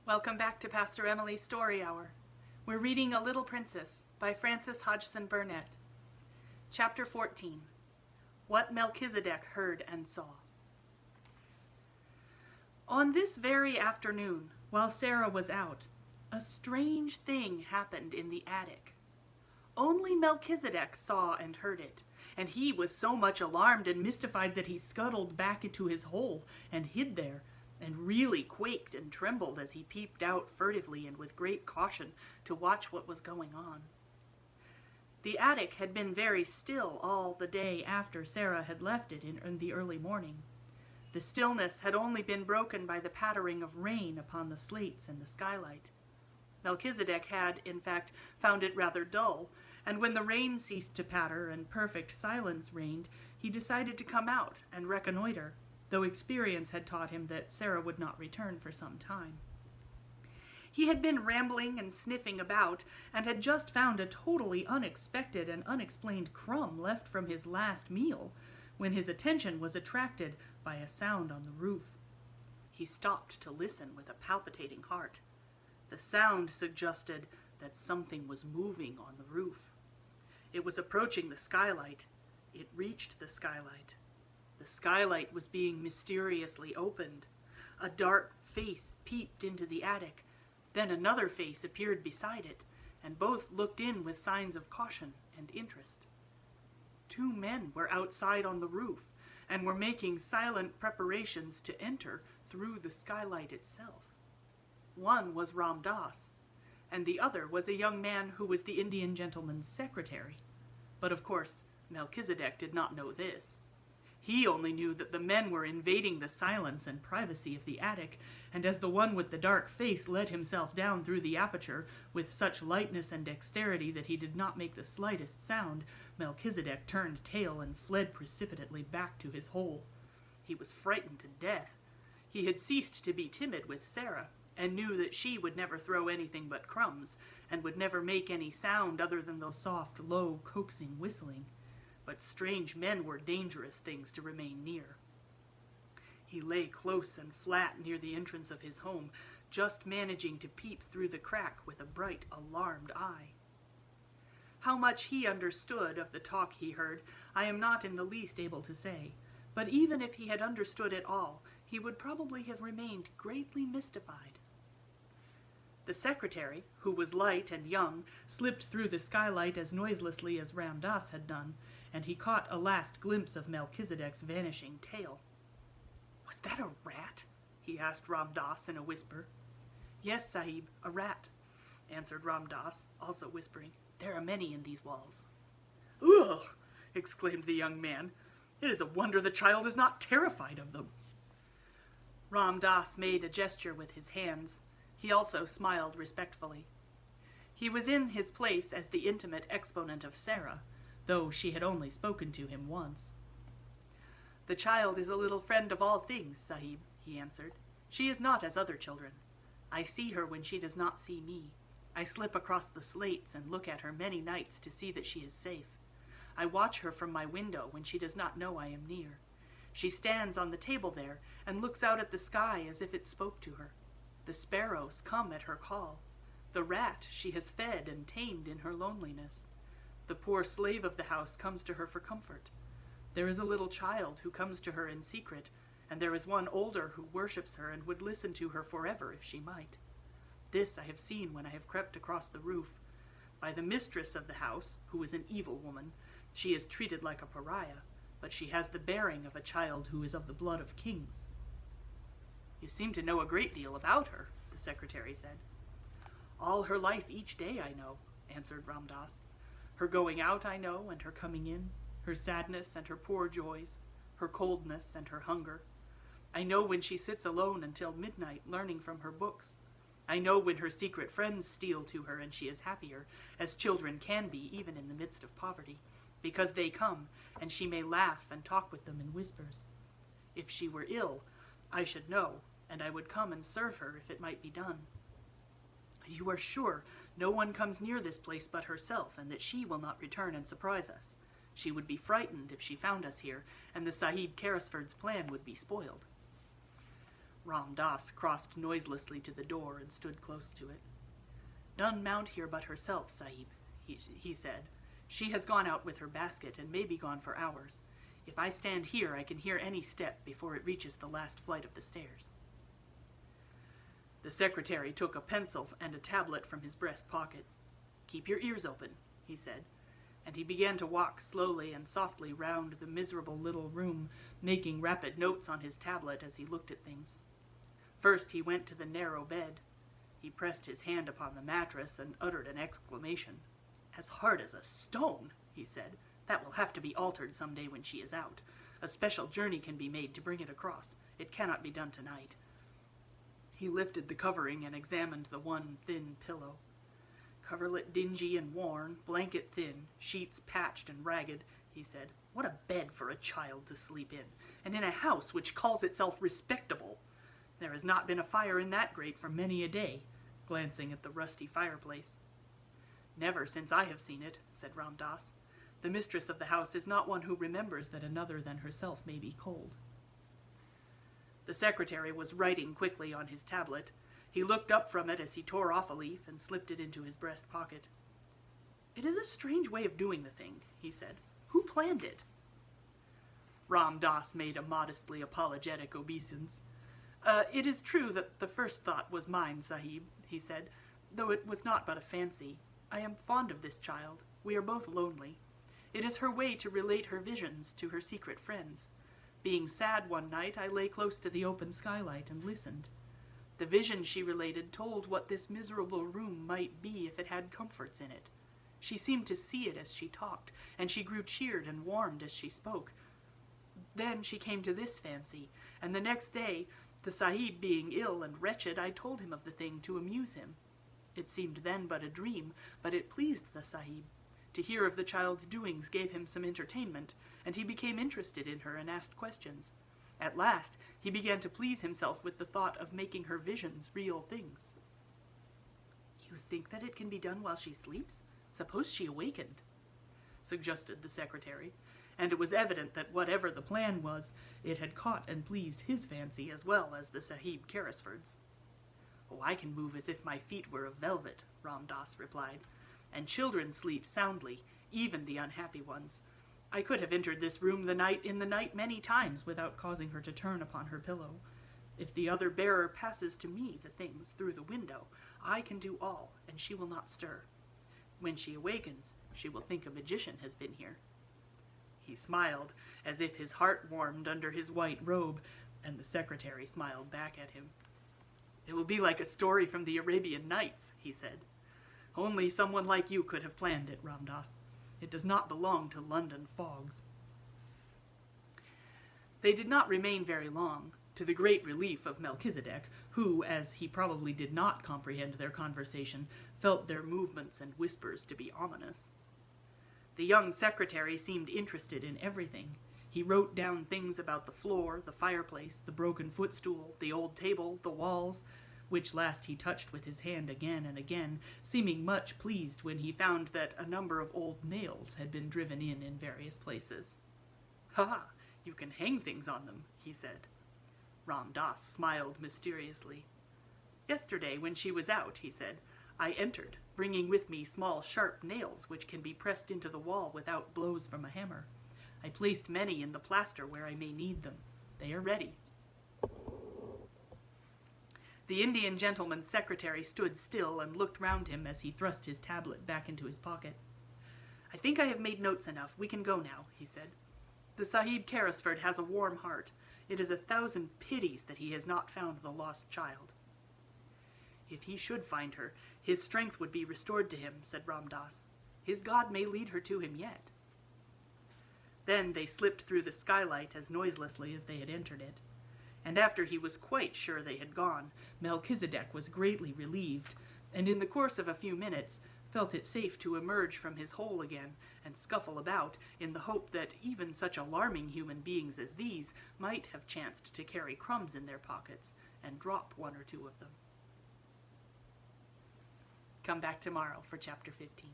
Welcome back to Pastor Emilie's Story Hour. We're reading A Little Princess by Frances Hodgson Burnett. Chapter 14. What Melchizedek Heard and Saw. On this very afternoon, while Sarah was out, a strange thing happened in the attic. Only Melchizedek saw and heard it, and he was so much alarmed and mystified that he scuttled back into his hole and hid there, and really quaked and trembled as he peeped out furtively and with great caution to watch what was going on. The attic had been very still all the day after Sarah had left it in the early morning. The stillness had only been broken by the pattering of rain upon the slates and the skylight. Melchizedek had, in fact, found it rather dull, and when the rain ceased to patter and perfect silence reigned, he decided to come out and reconnoiter, though experience had taught him that Sarah would not return for some time. He had been rambling and sniffing about, and had just found a totally unexpected and unexplained crumb left from his last meal, when his attention was attracted by a sound on the roof. He stopped to listen with a palpitating heart. The sound suggested that something was moving on the roof. It was approaching the skylight. It reached the skylight. The skylight was being mysteriously opened. A dark face peeped into the attic. Then another face appeared beside it, and both looked in with signs of caution and interest. Two men were outside on the roof, and were making silent preparations to enter through the skylight itself. One was Ram Das, and the other was a young man who was the Indian gentleman's secretary. But of course, Melchizedek did not know this. He only knew that the men were invading the silence and privacy of the attic, and as the one with the dark face let himself down through the aperture with such lightness and dexterity that he did not make the slightest sound, Melchizedek turned tail and fled precipitately back to his hole. He was frightened to death. He had ceased to be timid with Sarah, and knew that she would never throw anything but crumbs, and would never make any sound other than the soft, low, coaxing whistling. But strange men were dangerous things to remain near. He lay close and flat near the entrance of his home, just managing to peep through the crack with a bright, alarmed eye. How much he understood of the talk he heard, I am not in the least able to say, but even if he had understood it all, he would probably have remained greatly mystified. The secretary, who was light and young, slipped through the skylight as noiselessly as Ram Das had done, and he caught a last glimpse of Melchizedek's vanishing tail. "Was that a rat?" he asked Ram Das in a whisper. "Yes, Sahib, a rat," answered Ram Das, also whispering. "There are many in these walls." "Ugh!" exclaimed the young man. "It is a wonder the child is not terrified of them." Ram Das made a gesture with his hands. He also smiled respectfully. He was in his place as the intimate exponent of Sarah, though she had only spoken to him once. "The child is a little friend of all things, Sahib," he answered. "She is not as other children. I see her when she does not see me. I slip across the slates and look at her many nights to see that she is safe. I watch her from my window when she does not know I am near. She stands on the table there and looks out at the sky as if it spoke to her. The sparrows come at her call. The rat she has fed and tamed in her loneliness. The poor slave of the house comes to her for comfort. There is a little child who comes to her in secret, and there is one older who worships her and would listen to her forever if she might. This I have seen when I have crept across the roof. By the mistress of the house, who is an evil woman, she is treated like a pariah, but she has the bearing of a child who is of the blood of kings." "You seem to know a great deal about her," the secretary said. "All her life each day I know," answered Ram Das. "Her going out I know, and her coming in, her sadness and her poor joys, her coldness and her hunger. I know when she sits alone until midnight learning from her books. I know when her secret friends steal to her and she is happier, as children can be even in the midst of poverty, because they come, and she may laugh and talk with them in whispers. If she were ill, I should know, and I would come and serve her if it might be done. You are sure no one comes near this place but herself, and that she will not return and surprise us. She would be frightened if she found us here, and the Sahib Carrisford's plan would be spoiled." Ram Dass crossed noiselessly to the door and stood close to it. "None mount here but herself, Sahib," he said. "She has gone out with her basket and may be gone for hours. If I stand here, I can hear any step before it reaches the last flight of the stairs." The secretary took a pencil and a tablet from his breast pocket. "Keep your ears open," he said, and he began to walk slowly and softly round the miserable little room, making rapid notes on his tablet as he looked at things. First he went to the narrow bed. He pressed his hand upon the mattress and uttered an exclamation. "As hard as a stone," he said. "That will have to be altered some day when she is out. A special journey can be made to bring it across. It cannot be done tonight." He lifted the covering and examined the one thin pillow. "Coverlet dingy and worn, blanket thin, sheets patched and ragged," he said. "What a bed for a child to sleep in, and in a house which calls itself respectable. There has not been a fire in that grate for many a day," glancing at the rusty fireplace. "Never since I have seen it," said Ram Dass. "The mistress of the house is not one who remembers that another than herself may be cold." The secretary was writing quickly on his tablet. He looked up from it as he tore off a leaf and slipped it into his breast pocket. "It is a strange way of doing the thing," he said. "Who planned it?" Ram Dass made a modestly apologetic obeisance. "It is true that the first thought was mine, Sahib," he said, "though it was not but a fancy. I am fond of this child. We are both lonely. It is her way to relate her visions to her secret friends. Being sad one night, I lay close to the open skylight and listened. The vision she related told what this miserable room might be if it had comforts in it. She seemed to see it as she talked, and she grew cheered and warmed as she spoke. Then she came to this fancy, and the next day, the Sahib being ill and wretched, I told him of the thing to amuse him. It seemed then but a dream, but it pleased the Sahib. To hear of the child's doings gave him some entertainment, and he became interested in her and asked questions. At last, he began to please himself with the thought of making her visions real things." "You think that it can be done while she sleeps? Suppose she awakened," suggested the secretary, and it was evident that whatever the plan was, it had caught and pleased his fancy as well as the Sahib Carrisford's. "Oh, I can move as if my feet were of velvet," Ram Dass replied, "and children sleep soundly, even the unhappy ones. I could have entered this room in the night many times without causing her to turn upon her pillow. If the other bearer passes to me the things through the window, I can do all, and she will not stir. When she awakens, she will think a magician has been here." He smiled, as if his heart warmed under his white robe, and the secretary smiled back at him. "It will be like a story from the Arabian Nights," he said. "Only someone like you could have planned it, Ram Dass. It does not belong to London fogs." They did not remain very long, to the great relief of Melchizedek, who, as he probably did not comprehend their conversation, felt their movements and whispers to be ominous. The young secretary seemed interested in everything. He wrote down things about the floor, the fireplace, the broken footstool, the old table, the walls, which last he touched with his hand again and again, seeming much pleased when he found that a number of old nails had been driven in various places. "Ha! You can hang things on them," he said. Ram Dass smiled mysteriously. "Yesterday, when she was out," he said, "I entered, bringing with me small sharp nails which can be pressed into the wall without blows from a hammer. I placed many in the plaster where I may need them. They are ready." The Indian gentleman's secretary stood still and looked round him as he thrust his tablet back into his pocket. "I think I have made notes enough. We can go now," he said. "The Sahib Carrisford has a warm heart. It is 1,000 pities that he has not found the lost child." "If he should find her, his strength would be restored to him," said Ram Dass. "His God may lead her to him yet." Then they slipped through the skylight as noiselessly as they had entered it. And after he was quite sure they had gone, Melchizedek was greatly relieved, and in the course of a few minutes felt it safe to emerge from his hole again and scuffle about in the hope that even such alarming human beings as these might have chanced to carry crumbs in their pockets and drop one or two of them. Come back tomorrow for Chapter 15.